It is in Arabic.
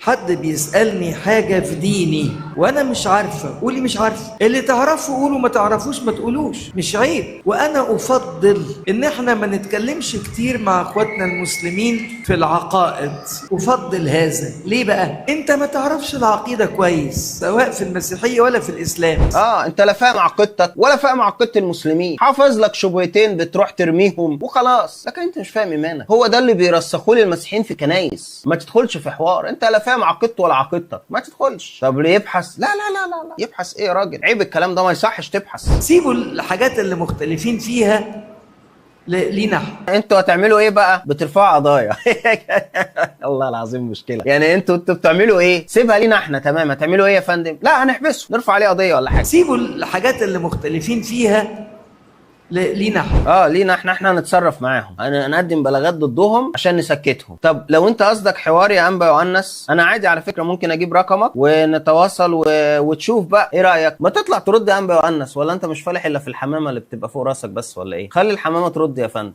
حد بيسألني حاجة في ديني وأنا مش عارفة، قولي مش عارفة. اللي تعرفه قولوا، ما تعرفوش ما تقولوش، مش عيب. وأنا أفضل إن إحنا ما نتكلمش كتير مع إخواتنا المسلمين في العقائد. أفضل هذا. ليه بقى؟ أنت ما تعرفش العقيدة كويس، سواء في المسيحية ولا في الإسلام. انت لا فاهم عقيدتك ولا فاهم عقيدة المسلمين، حافظ لك شبهتين بتروح ترميهم وخلاص، لكن انت مش فاهم ايمانك. هو ده اللي بيرسخوه للمسيحيين في كنايس. ما تدخلش في حوار، انت لا فاهم عقيدته ولا عقيدتك، ما تدخلش. طب ليه يبحث؟ لا لا لا لا لا، يبحث ايه يا راجل؟ عيب الكلام ده، ما يصحش تبحث. سيبوا الحاجات اللي مختلفين فيها لينا احنا. انتوا هتعملوا ايه بقى؟ بترفعوا قضايا. الله العظيم مشكله. يعني انتوا بتعملوا ايه؟ سيبها لينا احنا. تمام، هتعملوا ايه يا فندم؟ لا هنحبسه، نرفع عليه قضيه ولا حاجه. سيبوا الحاجات اللي مختلفين فيها لينا احنا. لينا احنا هنتصرف معاهم، هنقدم بلاغات ضدهم عشان نسكتهم. طب لو انت قصدك حوار يا انبا يؤنس، انا عادي على فكره، ممكن اجيب رقمك ونتواصل وتشوف بقى ايه رايك. ما تطلع ترد يا انبا يؤنس، ولا انت مش فالح الا في الحمامه اللي بتبقى فوق راسك بس، ولا ايه؟ خلي الحمامه ترد يا فندم.